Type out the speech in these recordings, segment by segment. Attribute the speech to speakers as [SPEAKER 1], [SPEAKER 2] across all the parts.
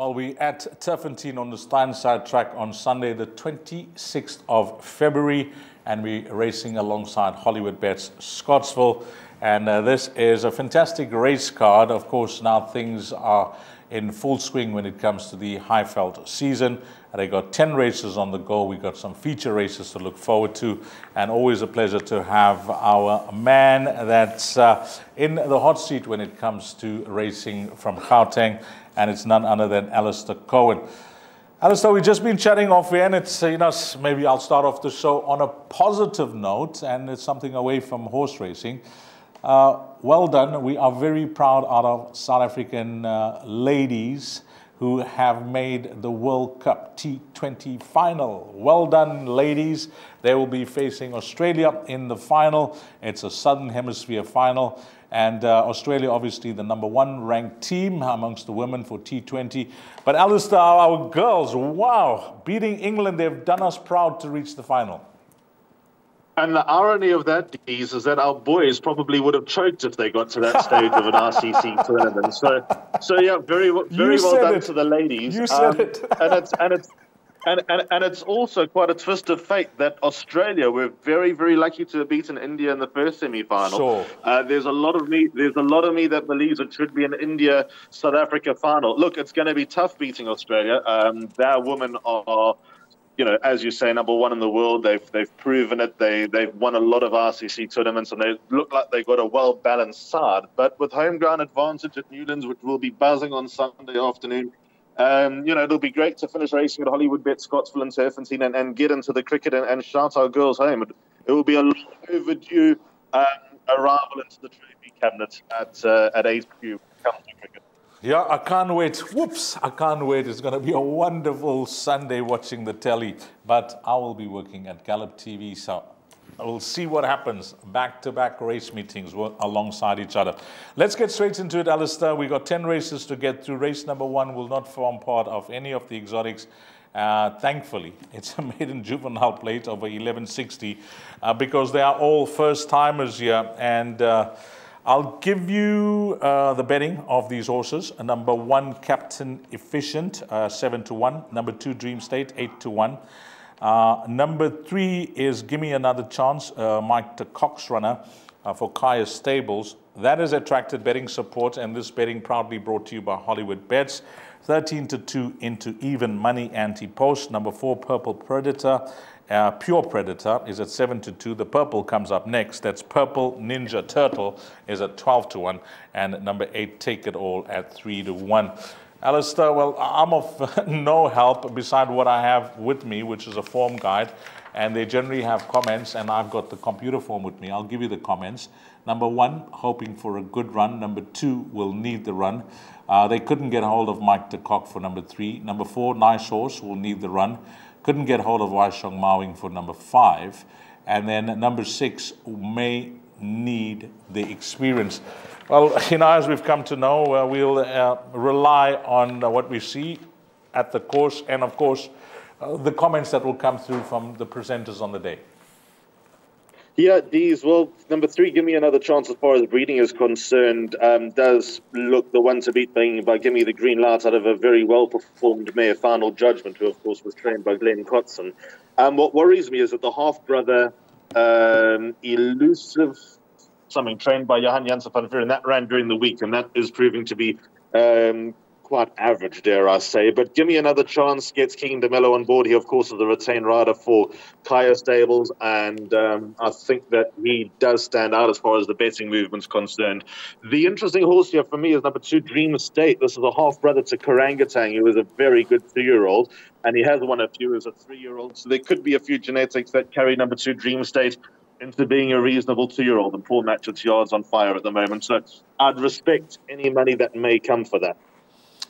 [SPEAKER 1] Well, we're at Turffontein on the Steinside track on Sunday, the 26th of February, and we're racing alongside Hollywoodbets Scottsville. And this is a fantastic race card. Of course, now things are in full swing when it comes to the Highveld season. They got 10 races on the go. We got some feature races to look forward to, and always a pleasure to have our man that's in the hot seat when it comes to racing from Gauteng, and it's none other than Alistair Cohen. Alistair, we've just been chatting off here, and it's, maybe I'll start off the show on a positive note, and it's something away from horse racing. Well done. We are very proud out of South African ladies who have made the World Cup T20 final. Well done, ladies. They will be facing Australia in the final. It's a Southern Hemisphere final. And Australia, obviously, the #1 ranked team amongst the women for T20. But Alistair, our girls, wow, beating England, they've done us proud to reach the final.
[SPEAKER 2] And the irony of that, Dees, is that our boys probably would have choked if they got to that stage of an RCC tournament. So yeah, very well done to the ladies.
[SPEAKER 1] You said it.
[SPEAKER 2] And it's also quite a twist of fate that Australia were very, very lucky to have beaten India in the first semi-final.
[SPEAKER 1] Sure.
[SPEAKER 2] There's a lot of me that believes it should be an India-South Africa final. Look, it's going to be tough beating Australia. Their women are, as you say, #1 in the world. They've proven it. They've won a lot of RCC tournaments, and they look like they've got a well-balanced side. But with home ground advantage at Newlands, which will be buzzing on Sunday afternoon, it'll be great to finish racing at Hollywoodbets Scottsville and Turffontein and get into the cricket and shout our girls home. It will be a long overdue arrival into the trophy cabinet at HQ when it comes to cricket.
[SPEAKER 1] Yeah, I can't wait. Whoops, I can't wait. It's going to be a wonderful Sunday watching the telly. But I will be working at Gallop TV, so we'll see what happens. Back-to-back race meetings alongside each other. Let's get straight into it, Alistair. We got 10 races to get through. Race #1 will not form part of any of the exotics. Thankfully, it's a maiden juvenile plate over 1160 because they are all first-timers here. And I'll give you the betting of these horses. #1, Captain Efficient, 7-1. #2, Dream State, 8-1. #3 is Gimme Another Chance, Mike the Cox runner for Kaya Stables. That has attracted betting support, and this betting proudly brought to you by Hollywoodbets. 13-2 into even money anti-post. #4, Purple Predator. Pure Predator is at 7-2. The purple comes up next. That's Purple Ninja Turtle is at 12-1. And #8, Take It All at 3-1. Alistair, well, I'm of no help beside what I have with me, which is a form guide. And they generally have comments, and I've got the computer form with me. I'll give you the comments. #1, hoping for a good run. #2, will need the run. They couldn't get hold of Mike de Kock for #3. #4, Nice Horse, will need the run. Couldn't get hold of Waishong Mawing for #5. And then #6, may need the experience. Well, as we've come to know, we'll rely on what we see at the course and, of course, the comments that will come through from the presenters on the day.
[SPEAKER 2] Yeah, Dees, well, #3, Gimme Another Chance as far as breeding is concerned, does look the one to beat by Gimme the green light out of a very well-performed mare, Final Judgment, who, of course, was trained by Glenn Cotson. What worries me is that the half-brother, Elusive something, trained by Johan Janssen van Vuren, that ran during the week, and that is proving to be quite average, dare I say. But Gimme Another Chance gets King DeMello on board. He, of course, is the retained rider for Kaya Stables, and I think that he does stand out as far as the betting movement's concerned. The interesting horse here for me is #2, Dream State. This is a half-brother to Karangatang, who is a very good 2-year-old, and he has won a few as a 3-year-old. So there could be a few genetics that carry #2, Dream State, into being a reasonable 2-year-old, and Paul Matchett's yard's on fire at the moment. So I'd respect any money that may come for that.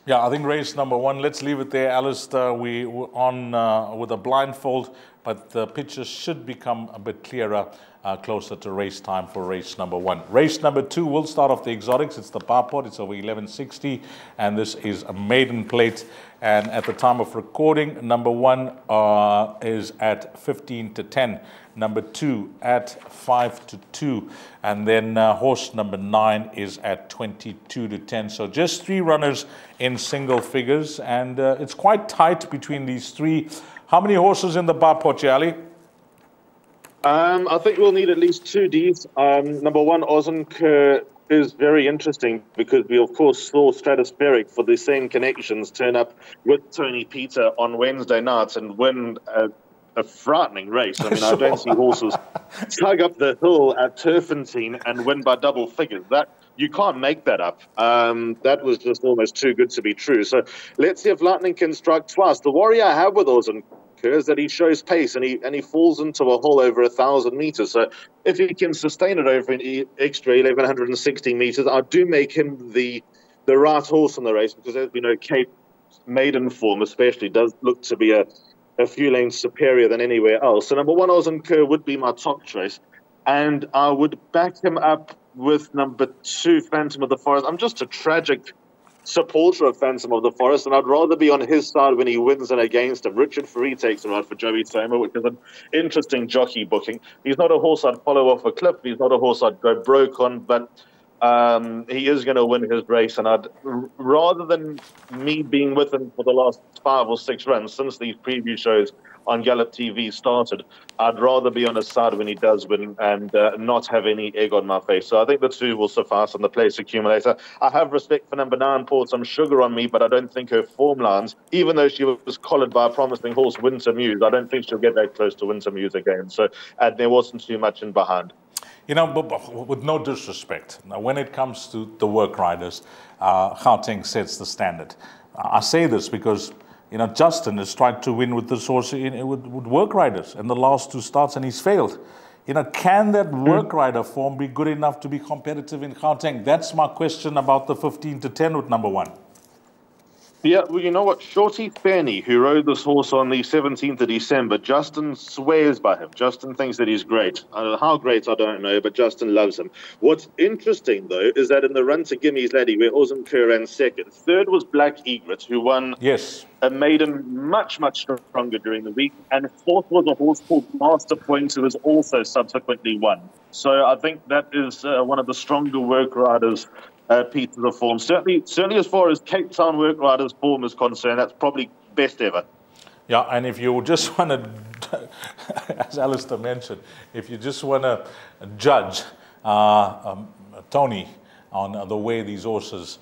[SPEAKER 1] Yeah, I think race #1, let's leave it there, Alistair. We were on with a blindfold, but the pictures should become a bit clearer closer to race time for race number 1. Race number 2 will start off the exotics. It's the bar pot. It's over 1160, and this is a maiden plate. And at the time of recording, number 1 is at 15 to 10. Number 2 at 5 to 2. And then horse number 9 is at 22 to 10. So just 3 runners in single figures. And it's quite tight between these 3. How many horses in the bar pot, Ali?
[SPEAKER 2] I think we'll need at least 2 Ds. Number 1, Ozenker, is very interesting because we, of course, saw Stratospheric for the same connections turn up with Tony Peter on Wednesday nights and win a frightening race. I mean, I don't see horses tug up the hill at Turffontein and win by double figures. That you can't make that up. That was just almost too good to be true. So let's see if Lightning can strike twice. The worry I have with Ozenker is that he shows pace and he falls into a hole over 1,000 meters. So if he can sustain it over an extra 1,160 meters, I do make him the right horse in the race because, as we know, Cape maiden form especially does look to be a few lengths superior than anywhere else. So number 1, Ozenker, would be my top choice, and I would back him up with number 2, Phantom of the Forest. I'm just a tragic supporter of Phantom of the Forest, and I'd rather be on his side when he wins than against him. Richard Free takes him out for Joey Soma, which is an interesting jockey booking. He's not a horse I'd follow off a cliff. He's not a horse I'd go broke on, but he is going to win his race, and I'd rather than me being with him for the last 5 or 6 runs since these preview shows on Gallop TV started, I'd rather be on his side when he does win and not have any egg on my face. So I think the 2 will suffice on the place accumulator. I have respect for number 9, poured some sugar on me, but I don't think her form lines, even though she was collared by a promising horse, Winter Muse, I don't think she'll get that close to Winter Muse again. So there wasn't too much in behind.
[SPEAKER 1] You know, but with no disrespect, now when it comes to the work riders, Gauteng sets the standard. I say this because, you know, Justin has tried to win with this horse with work riders in the last 2 starts, and he's failed. You know, can that work rider form be good enough to be competitive in Gauteng? That's my question about the 15 to 10 with number 1.
[SPEAKER 2] Yeah, well, you know what? Shorty Fanny, who rode this horse on the 17th of December, Justin swears by him. Justin thinks that he's great. How great, I don't know, but Justin loves him. What's interesting, though, is that in the run to Gimmy's Laddie, where Ozenker ran second, third was Black Egret, who won a maiden much, much stronger during the week, and fourth was a horse called Master Point, who was also subsequently won. So I think that is one of the stronger work riders pieces of form. Certainly as far as Cape Town work riders' form is concerned, that's probably best ever.
[SPEAKER 1] Yeah, and if you just want to, as Alistair mentioned, if you just want to judge Tony on the way these horses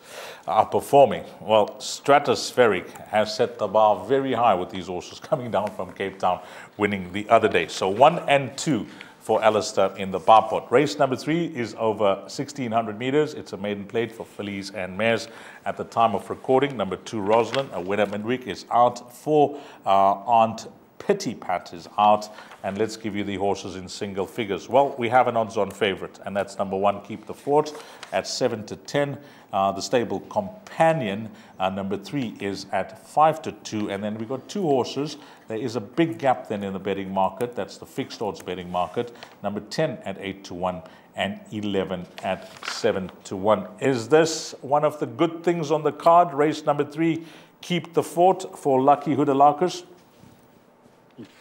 [SPEAKER 1] are performing, well, Stratospheric has set the bar very high with these horses coming down from Cape Town, winning the other day. So 1 and 2 for Alistair in the bar pot. Race number 3 is over 1,600 meters. It's a maiden plate for fillies and mares. At the time of recording, number 2, Roslyn, a winner midweek, is out. 4, Aunt Pity Pat is out. And let's give you the horses in single figures. Well, we have an odds-on favorite, and that's number 1, Keep the Fort, at 7 to 10. The stable Companion, number 3, is at 5 to 2. And then we've got 2 horses. There is a big gap then in the betting market. That's the fixed odds betting market. Number 10 at 8 to 1 and 11 at 7 to 1. Is this one of the good things on the card? Race number 3, Keep the Fort for Lucky Hoodalakers?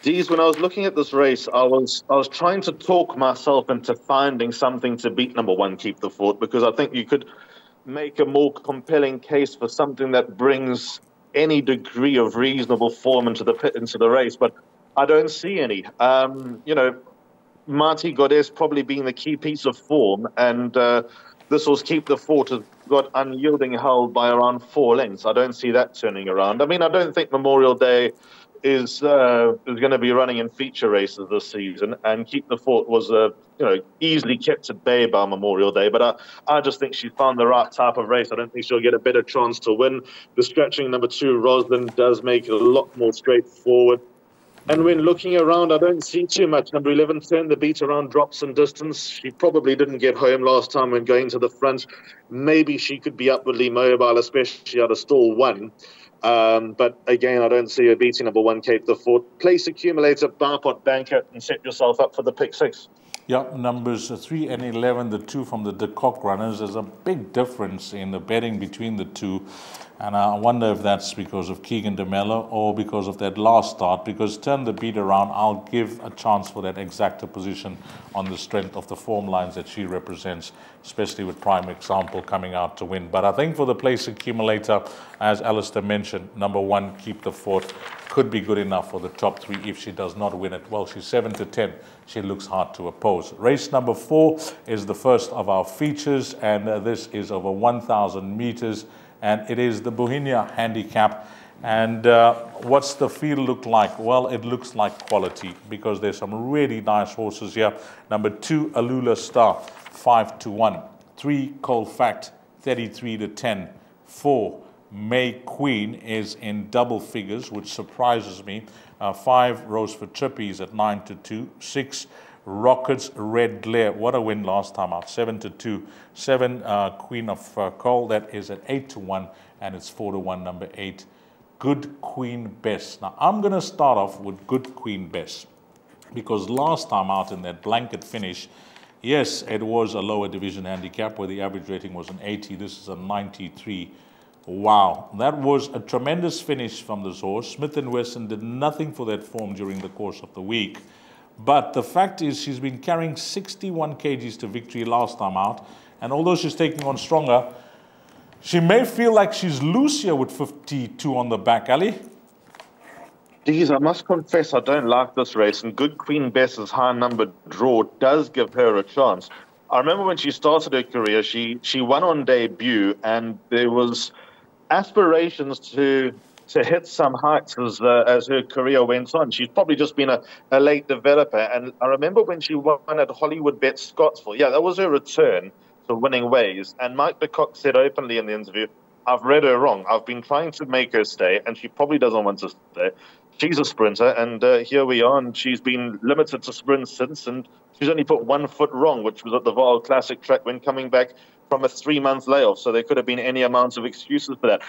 [SPEAKER 2] Geez, when I was looking at this race, I was trying to talk myself into finding something to beat number 1, Keep the Fort, because I think you could make a more compelling case for something that brings any degree of reasonable form into the race, but I don't see any. You know, Marty Goddess probably being the key piece of form, and this horse Keep the Fort has got unyielding held by around 4 lengths. I don't see that turning around. I mean, I don't think Memorial Day is going to be running in feature races this season, and Keep the Fort was easily kept at bay by Memorial Day, but I just think she found the right type of race. I don't think she'll get a better chance to win. The scratching number 2, Roslyn, does make it a lot more straightforward. And when looking around, I don't see too much. Number 11, Turn the Beat around drops and distance. She probably didn't get home last time when going to the front. Maybe she could be upwardly mobile, especially out of stall 1. But again, I don't see her beating number 1, Cape the Fort. Place accumulator, bar pot banker, and set yourself up for the pick 6.
[SPEAKER 1] Yeah, numbers 3 and 11, the two from the De Kock runners. There's a big difference in the betting between the two. And I wonder if that's because of Keegan DeMello or because of that last start. Because turn the beat around, I'll give a chance for that exacta position on the strength of the form lines that she represents, especially with Prime Example coming out to win. But I think for the place accumulator, as Alistair mentioned, number 1, Keep the Fort, could be good enough for the top 3 if she does not win it. Well, she's 7 to 10. She looks hard to oppose. Race number 4 is the first of our features, and this is over 1,000 meters. And it is the Bohemia handicap. And what's the field look like? Well, it looks like quality because there's some really nice horses here. Number 2, Alula Star, 5 to 1. 3, Colfact, 33 to 10. 4, May Queen is in double figures, which surprises me. 5, Rose for Trippies at 9 to 2. 6, Rockets Red Glare. What a win last time out, 7 to 2. 7, Queen of Coal, that is at 8 to 1, and it's 4 to 1, number 8. Good Queen Bess. Now, I'm going to start off with Good Queen Bess because last time out in that blanket finish, yes, it was a lower division handicap where the average rating was an 80. This is a 93. Wow, that was a tremendous finish from this horse. Smith & Wesson did nothing for that form during the course of the week. But the fact is she's been carrying 61 kgs to victory last time out. And although she's taking on stronger, she may feel like she's loose here with 52 on the back, Ali.
[SPEAKER 2] Geez, I must confess I don't like this race. And Good Queen Bess's high-numbered draw does give her a chance. I remember when she started her career, she won on debut, and there was aspirations to hit some heights as her career went on. She's probably just been a late developer. And I remember when she won at Hollywoodbets Scottsville. Yeah, that was her return to winning ways. And Mike DeCock said openly in the interview, I've read her wrong. I've been trying to make her stay, and she probably doesn't want to stay. She's a sprinter, and here we are, and she's been limited to sprints since, and she's only put 1 foot wrong, which was at the Vaal Classic track when coming back from a 3-month layoff. So there could have been any amount of excuses for that.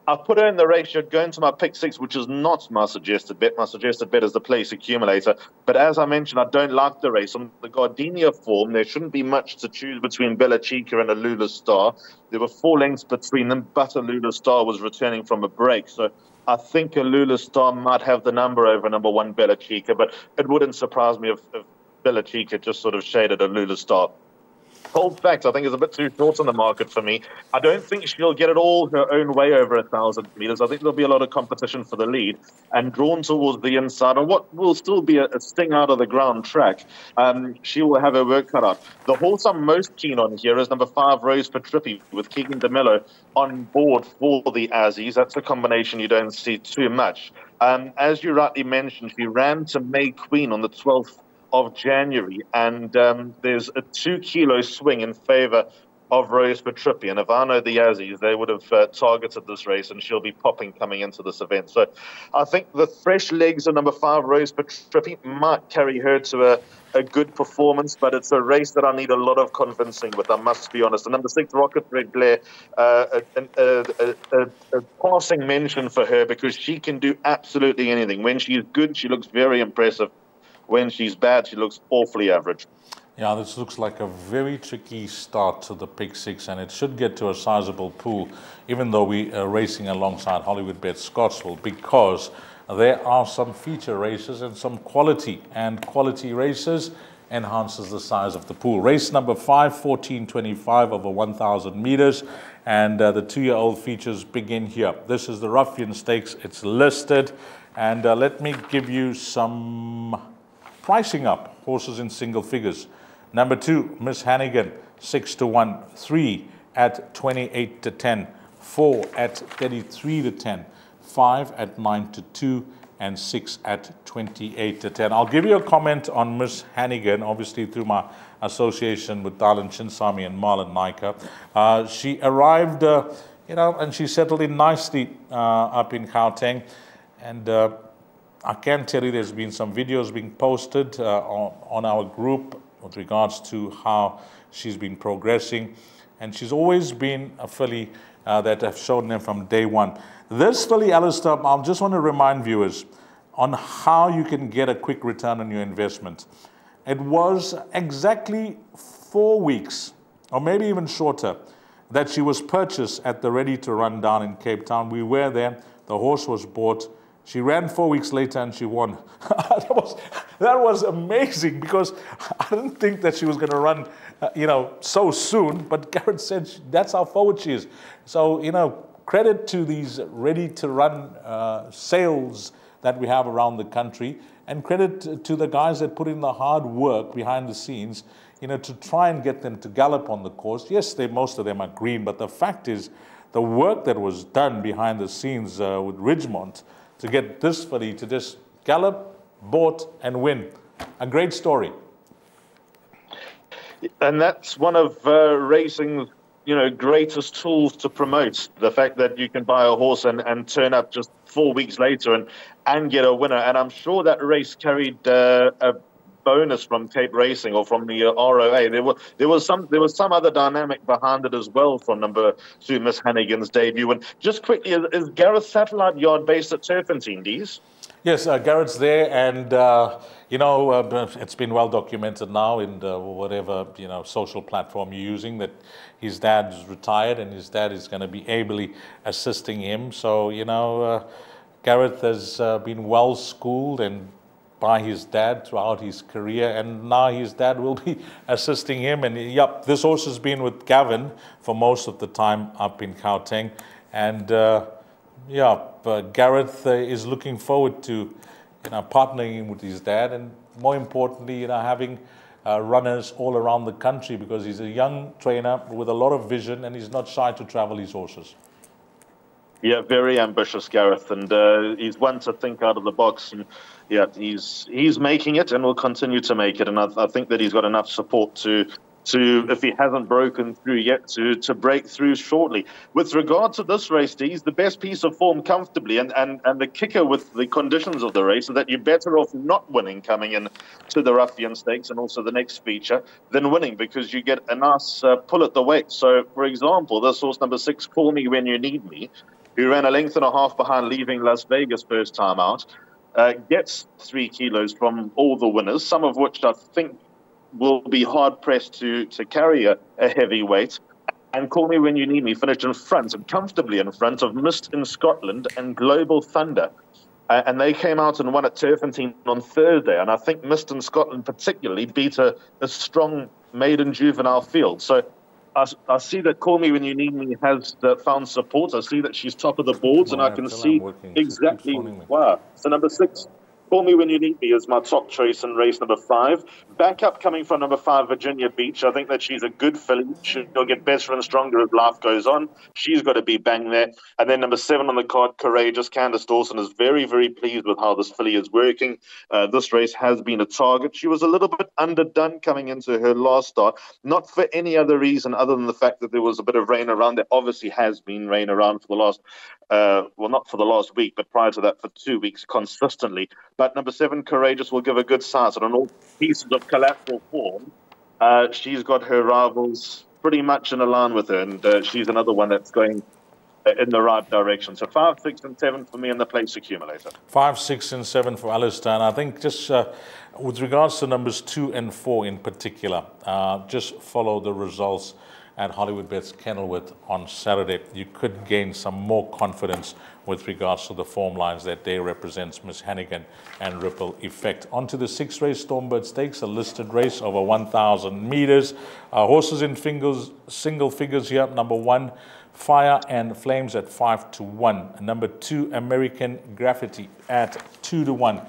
[SPEAKER 2] I put her in the race. She'd go into my pick 6, which is not my suggested bet. My suggested bet is the place accumulator. But as I mentioned, I don't like the race. On the Gardenia form, there shouldn't be much to choose between Bella Chica and Alula Star. There were 4 lengths between them, but Alula Star was returning from a break. So I think Alula Star might have the number over number 1 Bella Chica, but it wouldn't surprise me if Bella Chica just sort of shaded Alula Star. Cold Facts, I think, is a bit too short on the market for me. I don't think she'll get it all her own way over 1,000 meters. I think there'll be a lot of competition for the lead and drawn towards the inside on what will still be a sting out of the ground track. She will have her work cut out. The horse I'm most keen on here is number 5, Rose for Trippy, with Keegan DeMello on board for the Aussies. That's a combination you don't see too much. As you rightly mentioned, she ran to May Queen on the 12th of January, and there's a 2-kilo swing in favour of Rose for Trippy. And if I know the Aussies, they would have targeted this race, and she'll be popping coming into this event. So I think the fresh legs of number 5, Rose for Trippy, might carry her to a good performance, but it's a race that I need a lot of convincing with, I must be honest. And number 6, Rocket Red Glare, a passing mention for her because she can do absolutely anything. When she's good, she looks very impressive. When she's bad, she looks awfully average.
[SPEAKER 1] Yeah, this looks like a very tricky start to the pick 6, and it should get to a sizable pool, even though we are racing alongside Hollywoodbets Scottsville, because there are some feature races and some quality, and quality races enhances the size of the pool. Race number 5, 1425 over 1,000 meters, and the 2-year-old features begin here. This is the Ruffian Stakes. It's listed, and let me give you some pricing up. Horses in single figures. Number 2, Miss Hannigan, 6 to 1. 3 at 28 to 10. 4 at 33 to 10. 5 at 9 to 2. And 6 at 28 to 10. I'll give you a comment on Miss Hannigan, obviously through my association with Darlin Chinsami and Marlon Naika. She arrived, and she settled in nicely up in Gauteng. And I can tell you there's been some videos being posted on our group with regards to how she's been progressing. And she's always been a filly that have shown them from day one. This filly, Alistair, I just want to remind viewers on how you can get a quick return on your investment. It was exactly 4 weeks, or maybe even shorter, that she was purchased at the Ready to Run down in Cape Town. We were there. The horse was bought. She ran 4 weeks later and she won. that was amazing, because I didn't think that she was going to run, so soon. But Garrett said that's how forward she is. So, credit to these Ready to Run sales that we have around the country, and credit to the guys that put in the hard work behind the scenes, to try and get them to gallop on the course. Yes, most of them are green, but the fact is, the work that was done behind the scenes with Ridgemont to get this filly to just gallop, bought, and win. A great story.
[SPEAKER 2] And that's one of racing's, greatest tools to promote. The fact that you can buy a horse and turn up just 4 weeks later and get a winner. And I'm sure that race carried a bonus from Cape Racing or from the ROA. There was some other dynamic behind it as well from number 2, Miss Hannigan's debut. And just quickly, is Gareth Satellite Yard based at Turffontein, Dees?
[SPEAKER 1] Yes, Garrett's there, and it's been well documented now in whatever social platform you're using that his dad is retired and his dad is going to be ably assisting him. So Gareth has been well schooled and by his dad throughout his career, and now his dad will be assisting him. And yep, this horse has been with Gavin for most of the time up in Gauteng, and Gareth is looking forward to partnering with his dad, and more importantly, having runners all around the country, because he's a young trainer with a lot of vision and he's not shy to travel his horses.
[SPEAKER 2] Yeah, very ambitious, Gareth, and he's one to think out of the box. And yeah, he's making it and will continue to make it. And I think that he's got enough support to if he hasn't broken through yet, to break through shortly. With regard to this race, Dees, the best piece of form comfortably, and the kicker with the conditions of the race is that you're better off not winning coming in to the Ruffian Stakes and also the next feature than winning, because you get a nice pull at the weight. So, for example, this horse number 6, Call Me When You Need Me, who ran a length and a half behind leaving Las Vegas first time out, gets 3 kilos from all the winners, some of which I think will be hard-pressed to carry a heavy weight. And Call Me When You Need Me finished in front, and comfortably in front, of Mist in Scotland and Global Thunder. And they came out and won at Turffontein on Thursday. And I think Mist in Scotland particularly beat a strong maiden juvenile field. So I see that Call Me When You Need Me has found support. I see that she's top of the boards, and I can see exactly why. So number 6, Call Me When You Need Me, is my top choice in race number 5. Backup coming from number 5, Virginia Beach. I think that she's a good filly. She'll get better and stronger as life goes on. She's got to be bang there. And then number 7 on the card, Courageous. Candice Dawson is very, very pleased with how this filly is working. This race has been a target. She was a little bit underdone coming into her last start, not for any other reason other than the fact that there was a bit of rain around. There obviously has been rain around for the last, not for the last week, but prior to that for 2 weeks consistently. But number 7, Courageous, will give a good size. And on all pieces of collateral form, she's got her rivals pretty much in a line with her. And she's another one that's going in the right direction. So 5, 6, and 7 for me in the place accumulator.
[SPEAKER 1] 5, 6, and 7 for Alistair. And I think just with regards to numbers 2 and 4 in particular, just follow the results at Hollywoodbets Kenilworth on Saturday. You could gain some more confidence with regards to the form lines that day represents Miss Hannigan and Ripple Effect. On to the 6th race, Stormbird Stakes, a listed race over 1,000 meters. Horses in single figures here. Number 1, Fire and Flames at 5 to 1. Number 2, American Graffiti at 2 to 1.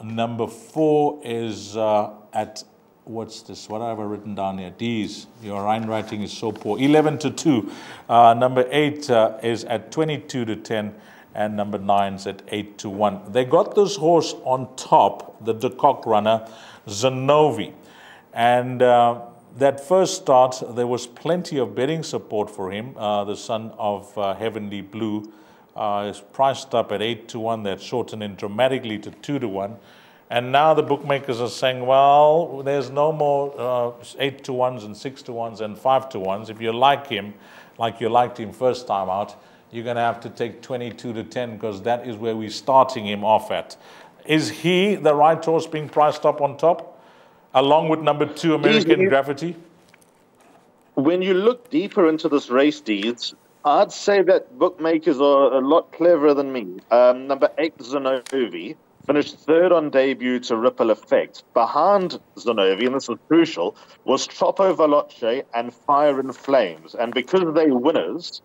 [SPEAKER 1] Number 4 is at, what's this? What have I written down here? D's. Your writing is so poor. 11 to 2. Number 8 is at 22 to 10. And number 9 is at 8 to 1. They got this horse on top, the De Kock runner, Zanovi. And that first start, there was plenty of betting support for him. The son of Heavenly Blue is priced up at 8 to 1. That shortened in dramatically to 2 to 1. And now the bookmakers are saying, well, there's no more 8 to 1s and 6 to 1s and 5 to 1s. If you like him, like you liked him first time out, you're going to have to take 22 to 10, because that is where we're starting him off at. Is he the right horse being priced up on top? Along with number 2, American Graffiti?
[SPEAKER 2] When you look deeper into this race, Deeds, I'd say that bookmakers are a lot cleverer than me. Number 8, Zanovi, finished third on debut to Ripple Effect. Behind Zanovi, and this is crucial, was Troppo Veloce and Fire and Flames. And because they're winners,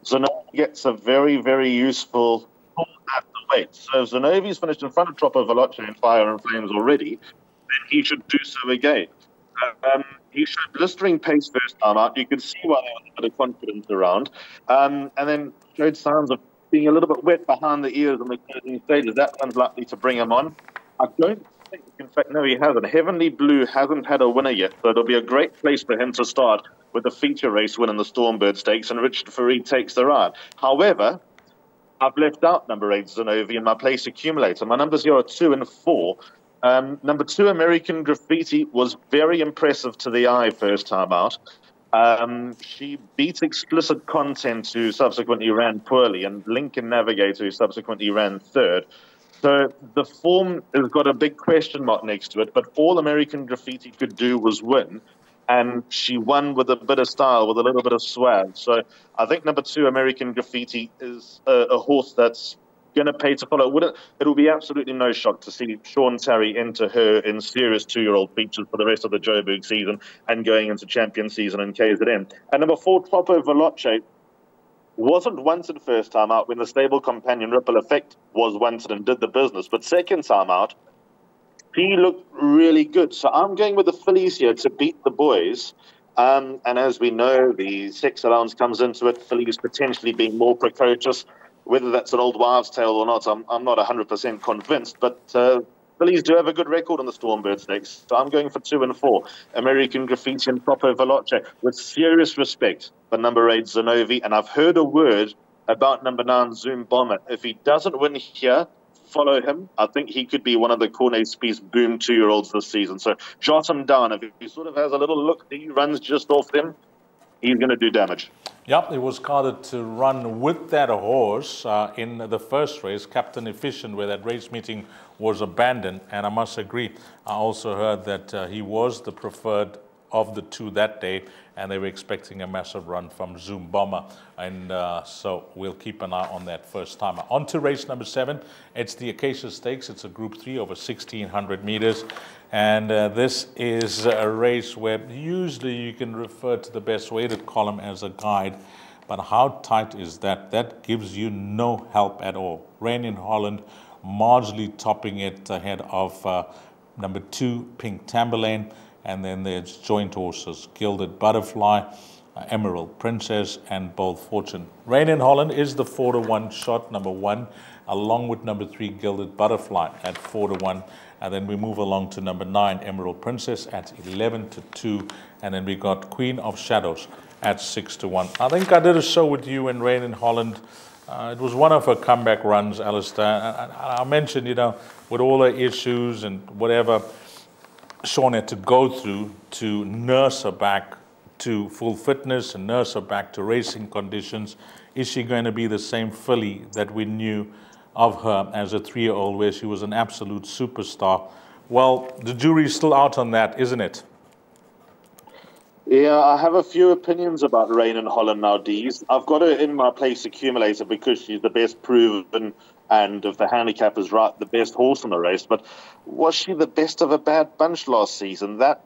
[SPEAKER 2] Zanovi gets a very, very useful pull at the weight. So if Zanovi's finished in front of Troppo Veloce and Fire and Flames already, then he should do so again. He showed blistering pace first time out. You could see why there was a bit of confidence around. And then showed signs of being a little bit wet behind the ears on the closing stages. That one's likely to bring him on. I don't think, in fact, no, he hasn't. Heavenly Blue hasn't had a winner yet, so it'll be a great place for him to start with a feature race win in the Stormbird Stakes, and Richard Farid takes the ride. However, I've left out number 8, Zanovi, in my place accumulator. My numbers here are 2 and 4. Number 2, American Graffiti, was very impressive to the eye first time out. She beat Explicit Content, who subsequently ran poorly, and Lincoln Navigator, who subsequently ran third. So the form has got a big question mark next to it, but all American Graffiti could do was win, and she won with a bit of style, with a little bit of swag. So I think number 2, American Graffiti, is a horse that's going to pay to follow. It'll be absolutely no shock to see Sean Terry enter her in serious 2-year-old features for the rest of the Joburg season and going into champion season in KZN. And number 4, Troppo Veloce, wasn't wanted first time out when the stable companion Ripple Effect was wanted and did the business. But second time out, he looked really good. So I'm going with the fillies here to beat the boys. And as we know, the sex allowance comes into it, fillies potentially being more precocious. Whether that's an old wives' tale or not, I'm not 100% convinced. But fillies do have a good record on the Stormbird Stakes. So I'm going for 2 and 4. American Graffiti and Troppo Veloce, with serious respect for number 8, Zanovi. And I've heard a word about number 9, Zoom Bomber. If he doesn't win here, follow him. I think he could be one of the Cornet Spies boom 2-year-olds this season. So jot him down. If he sort of has a little look, he runs just off them, he's going to do damage.
[SPEAKER 1] Yep, it was carded to run with that horse in the first race, Captain Efficient, where that race meeting was abandoned. And I must agree, I also heard that he was the preferred of the 2 that day, and they were expecting a massive run from Zoom Bomber. And so we'll keep an eye on that first timer. On to race number 7. It's the Acacia Stakes. It's a Group 3 over 1,600 meters. And this is a race where usually you can refer to the best weighted column as a guide. But how tight is that? That gives you no help at all. Rain in Holland marginally topping it ahead of number 2, Pink Tamberlane. And then there's joint horses, Gilded Butterfly, Emerald Princess, and Bold Fortune. Rain in Holland is the 4-to-1 shot, number 1, along with number 3, Gilded Butterfly at 4-to-1. And then we move along to number 9, Emerald Princess at 11-2. And then we got Queen of Shadows at 6-1. I think I did a show with you in Rain in Holland. It was one of her comeback runs, Alistair. I mentioned, you know, with all her issues and whatever Sean had to go through to nurse her back to full fitness and nurse her back to racing conditions. Is she going to be the same filly that we knew of her as a 3-year-old, where she was an absolute superstar? Well, the jury's still out on that, isn't it?
[SPEAKER 2] Yeah, I have a few opinions about Rain in Holland now, Dees. I've got her in my place accumulator because she's the best proven, and if the handicap is right, the best horse in the race. But was she the best of a bad bunch last season? That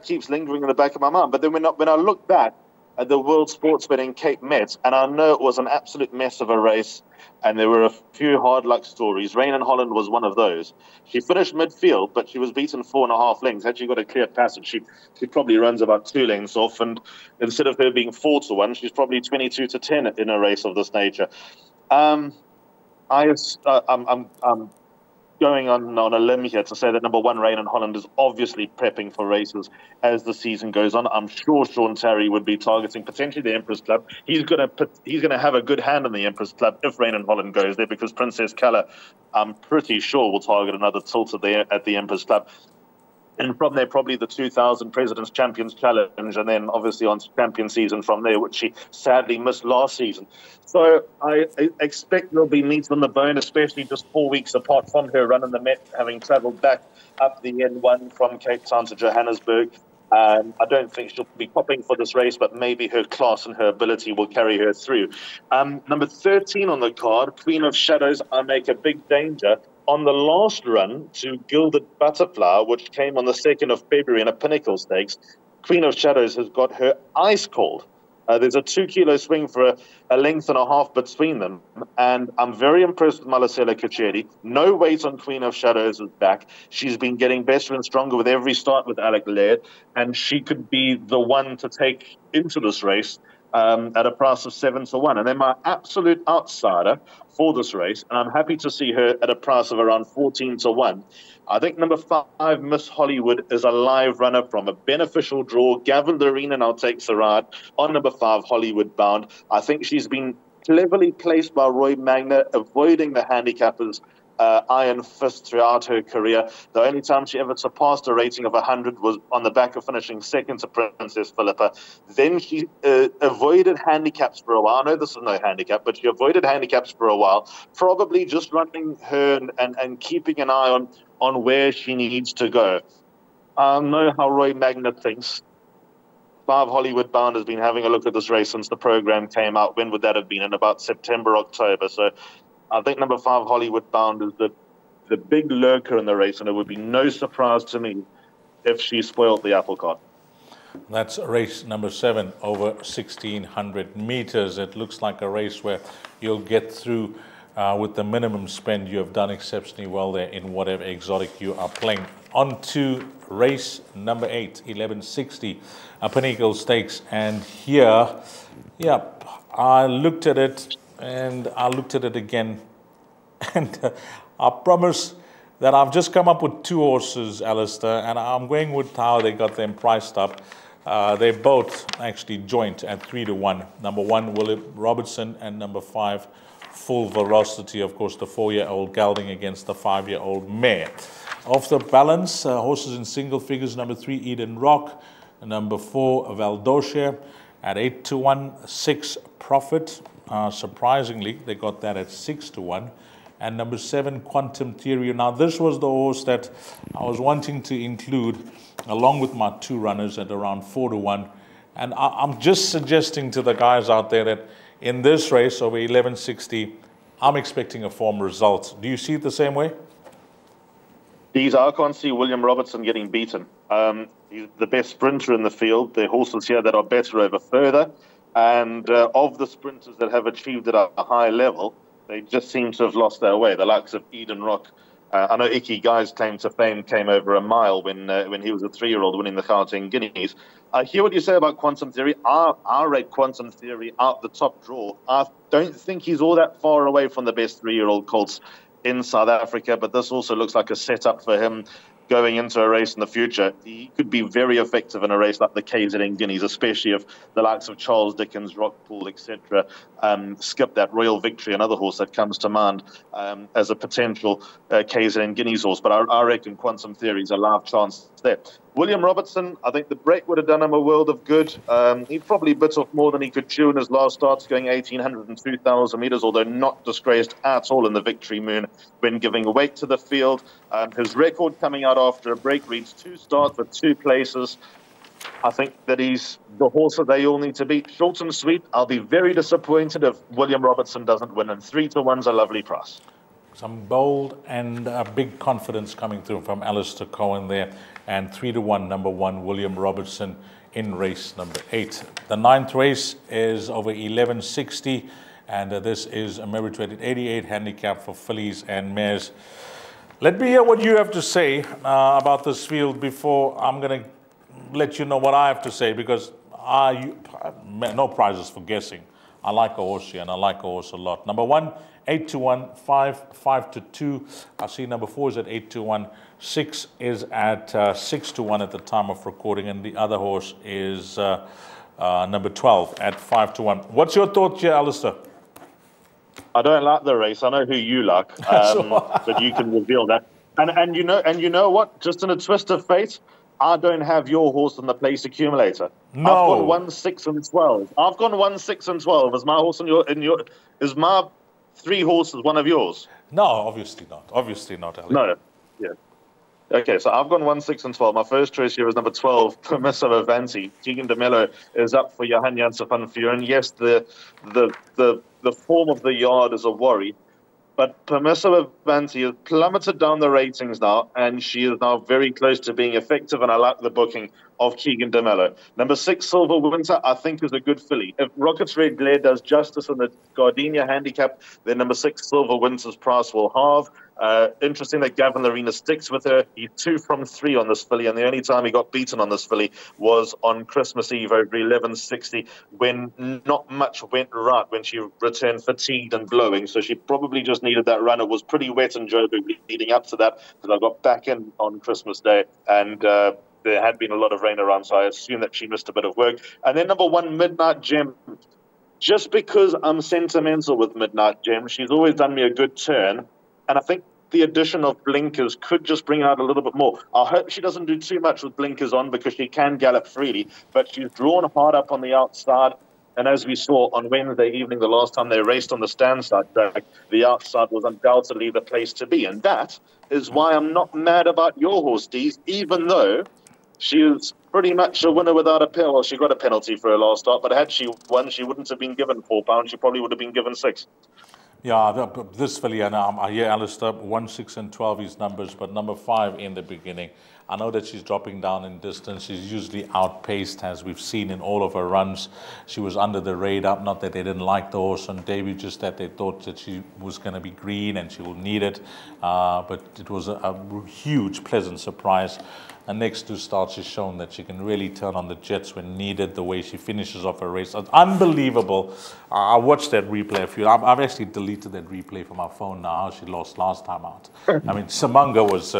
[SPEAKER 2] keeps lingering in the back of my mind. But then when I look back at the World Sportsman in Cape Met, and I know it was an absolute mess of a race, and there were a few hard luck stories. Rain in Holland was one of those. She finished midfield, but she was beaten 4.5 lengths. Had she got a clear passage, she probably runs about 2 lengths off, and instead of her being 4-1, she's probably 22-10 in a race of this nature. I'm going on a limb here to say that number 1, Rain in Holland, is obviously prepping for races as the season goes on. I'm sure Sean Terry would be targeting potentially the Empress Club. He's gonna have a good hand in the Empress Club if Rain in Holland goes there, because Princess Color, I'm pretty sure, will target another tilt at the Empress Club. And from there, probably the 2000 President's Champions Challenge, and then obviously on to champion season from there, which she sadly missed last season. So I expect there'll be meat on the bone, especially just 4 weeks apart from her running the Met, having travelled back up the N1 from Cape Town to Johannesburg. I don't think she'll be popping for this race, but maybe her class and her ability will carry her through. Number 13 on the card, Queen of Shadows, I make a big danger. On the last run to Gilded Butterfly, which came on the 2nd of February in a Pinnacle Stakes, Queen of Shadows has got her ice cold. There's a 2-kilo swing for a length and a half between them. And I'm very impressed with Malasela Kacheri. No weight on Queen of Shadows is back. She's been getting better and stronger with every start with Alec Laird. And she could be the one to take into this race at a price of 7-1. And then my absolute outsider for this race, and I'm happy to see her at a price of around 14-1. I think number 5, Miss Hollywood, is a live runner from a beneficial draw. Gavin Lorena now takes the ride on number 5, Hollywood Bound. I think she's been cleverly placed by Roy Magna, avoiding the handicappers' iron fist throughout her career. The only time she ever surpassed a rating of 100 was on the back of finishing second to Princess Philippa. Then she avoided handicaps for a while. I know this is no handicap, but she avoided handicaps for a while, probably just running her and keeping an eye on where she needs to go. I know how Roy Magna thinks. 5 Hollywood Bound has been having a look at this race since the program came out. When would that have been? In about September, October. So I think number 5 Hollywood Bound is the big lurker in the race, and it would be no surprise to me if she spoiled the apple cart.
[SPEAKER 1] That's race number 7 over 1,600 meters. It looks like a race where you'll get through with the minimum spend. You have done exceptionally well there in whatever exotic you are playing. On to race number 8, 1160, a Pinnacle Stakes. And here, yeah, I looked at it and I looked at it again. And I promise that I've just come up with 2 horses, Alistair, and I'm going with how they got them priced up. They're both actually joint at 3-1. Number 1, William Robertson, and number 5, Full Velocity, of course, the 4-year-old gelding against the 5-year-old mare. Off the balance, horses in single figures, number 3, Eden Rock, number 4, Valdosia at 8-1, 6 Profit. Surprisingly, they got that at 6-1. And number 7, Quantum Theory. Now, this was the horse that I was wanting to include along with my 2 runners at around 4-1. And I'm just suggesting to the guys out there that in this race over 1160, I'm expecting a form result. Do you see it the same way?
[SPEAKER 2] I can't see William Robertson getting beaten. He's the best sprinter in the field. There are horses here that are better over further. And of the sprinters that have achieved it at a high level, they just seem to have lost their way. The likes of Eden Rock. I know Icky Guy's claim to fame came over a mile when he was a 3-year-old winning the Gauteng Guineas. I hear what you say about Quantum Theory. I rate Quantum Theory out the top draw. I don't think he's all that far away from the best 3-year-old colts in South Africa, but this also looks like a setup for him going into a race in the future. He could be very effective in a race like the KZN Guineas, especially if the likes of Charles Dickens, Rockpool, etc. Skip that Royal Victory, another horse that comes to mind as a potential KZN Guineas horse. But I reckon Quantum Theory is a live chance there. William Robertson, I think the break would have done him a world of good. He probably bit off more than he could chew in his last starts, going 1,800 and 2,000 metres, although not disgraced at all in the Victory Moon when giving weight to the field. His record coming out after a break reads 2 starts with 2 places. I think that he's the horse that they all need to beat. Short and sweet. I'll be very disappointed if William Robertson doesn't win, and 3-1's a lovely price.
[SPEAKER 1] Some bold and big confidence coming through from Alistair Cohen there. And 3-1, number 1, William Robertson in race number 8. The 9th race is over 1160, and this is a merit-rated 88 handicap for fillies and mares. Let me hear what you have to say about this field before I'm going to let you know what I have to say, because no prizes for guessing. I like a horse here, and I like a horse a lot. Number 1, 8-1, 5-2. I see number 4 is at 8-1. 6 is at 6-1 at the time of recording, and the other horse is number 12 at 5-1. What's your thought here, Alistair?
[SPEAKER 2] I don't like the race. I know who you like, but you can reveal that. And you know what? Just in a twist of fate, I don't have your horse on the place accumulator.
[SPEAKER 1] No.
[SPEAKER 2] I've gone 1, 6, and 12. I've gone 1, 6, and 12. Is my horse is my 3 horses one of yours?
[SPEAKER 1] No, obviously not. Obviously not, Ali.
[SPEAKER 2] No. Yeah. Okay, so I've gone 1, 6, and 12. My first choice here is number 12, Permissive Avanti. Keegan DeMello is up for Johan Janse van Vuren. Yes, the form of the yard is a worry, but Permissive Avanti has plummeted down the ratings now, and she is now very close to being effective, and I like the booking of Keegan DeMello. Number 6, Silver Winter, I think is a good filly. If Rocket's Red Glare does justice in the Gardenia handicap, then number 6, Silver Winter's price will halve. Interesting that Gavin Larena sticks with her. He's 2 from 3 on this filly, and the only time he got beaten on this filly was on Christmas Eve over 11.60 when not much went right, when she returned fatigued and blowing. So she probably just needed that run. It was pretty wet in Joburg leading up to that, because I got back in on Christmas Day, and there had been a lot of rain around, so I assume that she missed a bit of work. And then number 1, Midnight Gem. Just because I'm sentimental with Midnight Gem, she's always done me a good turn, and I think the addition of blinkers could just bring out a little bit more. I hope she doesn't do too much with blinkers on, because she can gallop freely, but she's drawn hard up on the outside. And as we saw on Wednesday evening, the last time they raced on the standside track, the outside was undoubtedly the place to be. And that is why I'm not mad about your horse, Dees, even though she is pretty much a winner without a penalty. Well, she got a penalty for her last start, but had she won, she wouldn't have been given £4. She probably would have been given 6.
[SPEAKER 1] Yeah, this filly, and I hear Alistair, 1, 6, and 12 is numbers, but number 5 in the beginning. I know that she's dropping down in distance. She's usually outpaced, as we've seen in all of her runs. She was under the radar, not that they didn't like the horse on debut, just that they thought that she was going to be green and she will need it. But it was a huge, pleasant surprise. And next 2 starts, she's shown that she can really turn on the jets when needed, the way she finishes off her race. It's unbelievable. I watched that replay a few. I've actually deleted that replay from my phone now, how she lost last time out. I mean, Samanga was,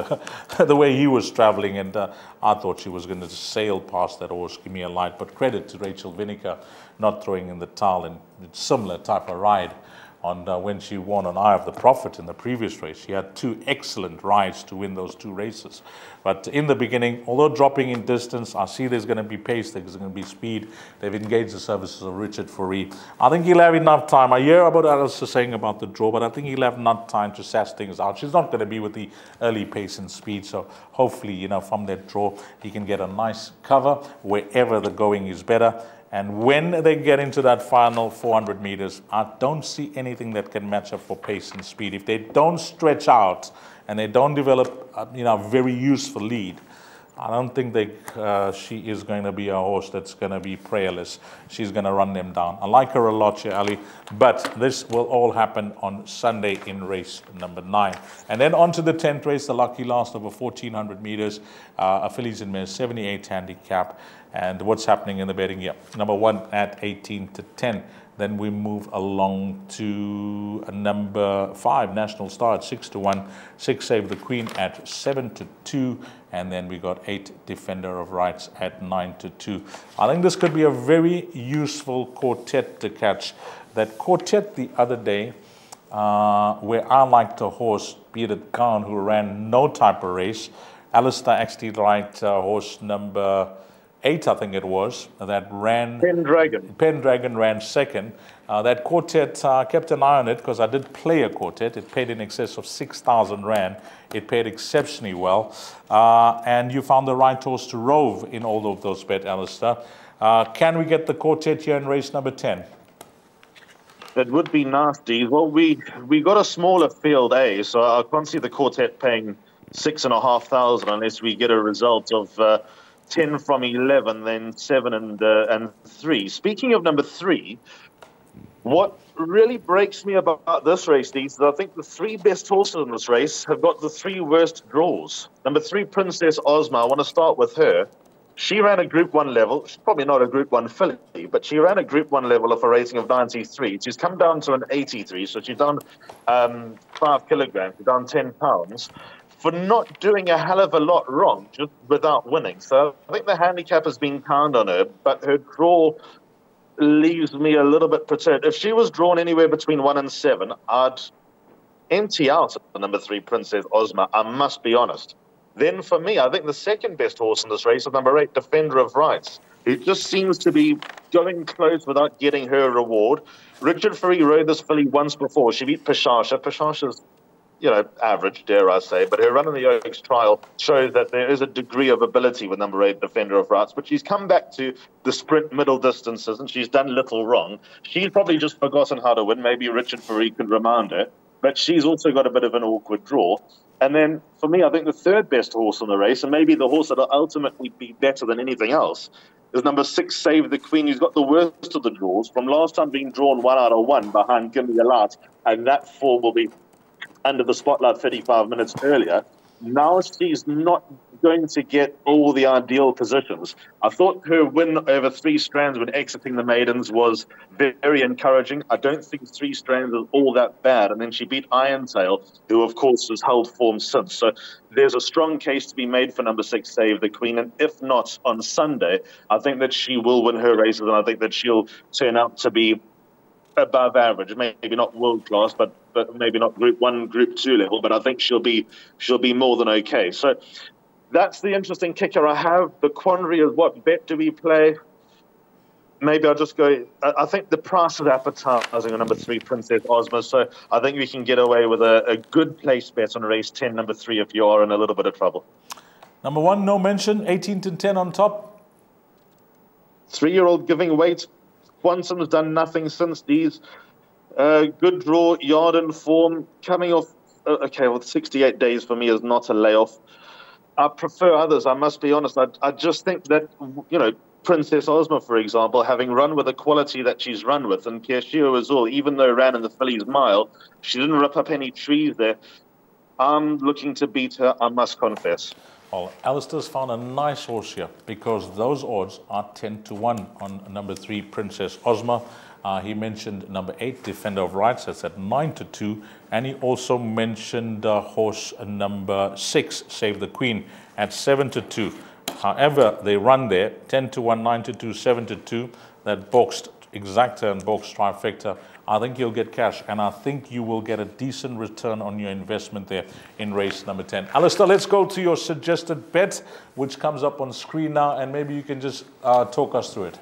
[SPEAKER 1] the way he was traveling, and I thought she was going to sail past that horse, give me a light. But credit to Rachel Vinegar not throwing in the towel, and similar type of ride on when she won on Eye of the Prophet in the previous race. She had 2 excellent rides to win those 2 races. But in the beginning, although dropping in distance, I see there's going to be pace, there's going to be speed. They've engaged the services of Richard Fourie. I think he'll have enough time. I hear about Alistair saying about the draw, but I think he'll have enough time to sass things out. She's not going to be with the early pace and speed, so hopefully, you know, from that draw, he can get a nice cover wherever the going is better. And when they get into that final 400 meters, I don't see anything that can match up for pace and speed. If they don't stretch out and they don't develop, a very useful lead, I don't think she is going to be a horse that's going to be prayerless. She's going to run them down. I like her a lot here, Ali, but this will all happen on Sunday in race number 9. And then on to the 10th race, the lucky last over 1,400 meters, a fillies and mares, 78 handicap. And what's happening in the betting here? Number 1 at 18 to 10. Then we move along to number 5, National Star at 6 to 1. 6 Save the Queen at 7 to 2. And then we got 8 Defender of Rights at 9 to 2. I think this could be a very useful quartet to catch. That quartet the other day, where I liked a horse, Bearded Khan, who ran no type of race. Alistair actually liked horse number 8, I think it was, that ran... Pendragon ran second. That quartet, kept an eye on it because I did play a quartet. It paid in excess of 6,000 Rand. It paid exceptionally well. And you found the right horse to rove in all of those bets, Alistair. Can we get the quartet here in race number 10?
[SPEAKER 2] That would be nasty. Well, we got a smaller field A, so I can't see the quartet paying 6,500 unless we get a result of... 10 from 11, then 7 and 3. Speaking of number 3, what really breaks me about this race, Dees, is I think the 3 best horses in this race have got the 3 worst draws. Number 3, Princess Ozma. I want to start with her. She ran a Group 1 level. She's probably not a Group 1 filly, but she ran a Group 1 level of a rating of 93. She's come down to an 83, so she's down 5 kilograms, she's down 10 pounds. For not doing a hell of a lot wrong, just without winning. So I think the handicap has been kind on her, but her draw leaves me a little bit perturbed. If she was drawn anywhere between 1 and 7, I'd empty out at the number 3, Princess Ozma, I must be honest. Then for me, I think the second best horse in this race is number 8, Defender of Rights. Who just seems to be going close without getting her reward. Richard Ferry rode this filly once before. She beat Pashasha. Pashasha's, average, dare I say, but her run in the Oaks trial shows that there is a degree of ability with number 8, Defender of Rights, but she's come back to the sprint middle distances and she's done little wrong. She's probably just forgotten how to win. Maybe Richard Ferry could remind her, but she's also got a bit of an awkward draw. And then, for me, I think the third best horse in the race, and maybe the horse that will ultimately be better than anything else, is number 6, Save the Queen, who's got the worst of the draws. From last time being drawn 1 out of 1 behind Gimme a Light, and that form will be under the spotlight 35 minutes earlier. Now she's not going to get all the ideal positions. I thought her win over 3 strands when exiting the maidens was very encouraging. I don't think 3 strands is all that bad. And then she beat Irontail, who, of course, has held form since. So there's a strong case to be made for number 6, Save the Queen. And if not on Sunday, I think that she will win her races, and I think that she'll turn out to be above average, maybe not world class, but maybe not Group 1, Group 2 level. But I think she'll be more than okay. So that's the interesting kicker I have. The quandary is, what bet do we play? Maybe I'll just go. I think the price is appetizing on number 3, Princess Ozma. So I think we can get away with a good place bet on race 10, number 3, if you are in a little bit of trouble.
[SPEAKER 1] Number 1, no mention. 18 to 10 on top.
[SPEAKER 2] 3-year-old Giving Weight. Quantum's done nothing since these. Good draw, yard in form, coming off. Okay, well, 68 days for me is not a layoff. I prefer others, I must be honest. I just think that, Princess Ozma, for example, having run with the quality that she's run with, and Pierre Azul, even though ran in the Fillies Mile, she didn't rip up any trees there. I'm looking to beat her, I must confess.
[SPEAKER 1] Well, Alistair's found a nice horse here because those odds are 10 to 1 on number 3, Princess Ozma. He mentioned number 8, Defender of Rights, that's at 9 to 2. And he also mentioned horse number 6, Save the Queen, at 7 to 2. However, they run there 10 to 1, 9 to 2, 7 to 2. That boxed exacta and boxed trifecta. I think you'll get cash, and I think you will get a decent return on your investment there in race number 10. Alistair, let's go to your suggested bet, which comes up on screen now, and maybe you can just talk us through it.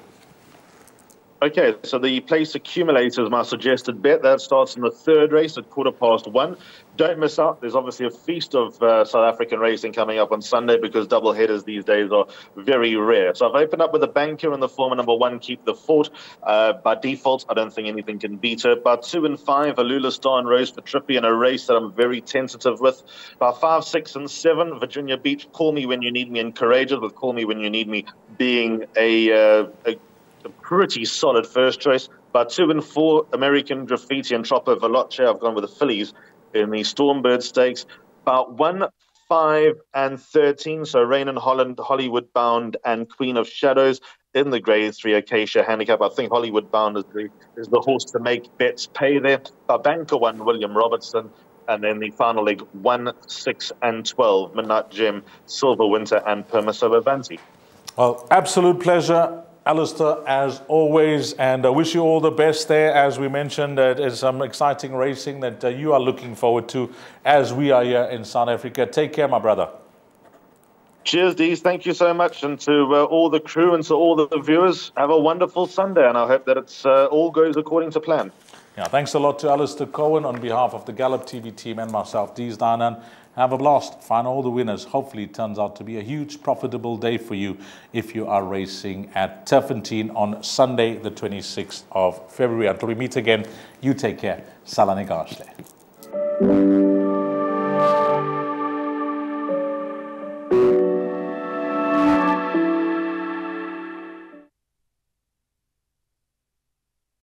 [SPEAKER 2] Okay, so the place accumulator is my suggested bet. That starts in the 3rd race at 1:15. Don't miss out. There's obviously a feast of South African racing coming up on Sunday because double headers these days are very rare. So I've opened up with a banker in the form of number 1, Keep the Fort. By default, I don't think anything can beat her. By 2 and 5, Alula Star and Rose for Trippy in a race that I'm very tentative with. By 5, 6 and 7, Virginia Beach, Call Me When You Need Me, and Courageous, with Call Me When You Need Me being a pretty solid first choice. By 2 and 4, American Graffiti and Troppo Veloce. I've gone with the fillies in the Stormbird Stakes. About 1, 5 and 13, so Rain in Holland, Hollywood Bound and Queen of Shadows in the Grade 3 Acacia handicap. I think Hollywood Bound is the horse to make bets pay there. By banker 1, William Robertson. And then the final leg, 1, 6 and 12, Midnight Gem, Silver Winter and Permiso Avanti.
[SPEAKER 1] Well, absolute pleasure, Alistair, as always, and I wish you all the best there. As we mentioned, there's some exciting racing that you are looking forward to as we are here in South Africa. Take care, my brother.
[SPEAKER 2] Cheers, Dees. Thank you so much. And to all the crew and to all the viewers, have a wonderful Sunday, and I hope that it's all goes according to plan.
[SPEAKER 1] Yeah, thanks a lot to Alistair Cohen on behalf of the Gallop TV team and myself, Dees Danan. Have a blast. Find all the winners. Hopefully it turns out to be a huge profitable day for you if you are racing at Turffontein on Sunday, the 26th of February. Until we meet again, you take care. Salane Gashle.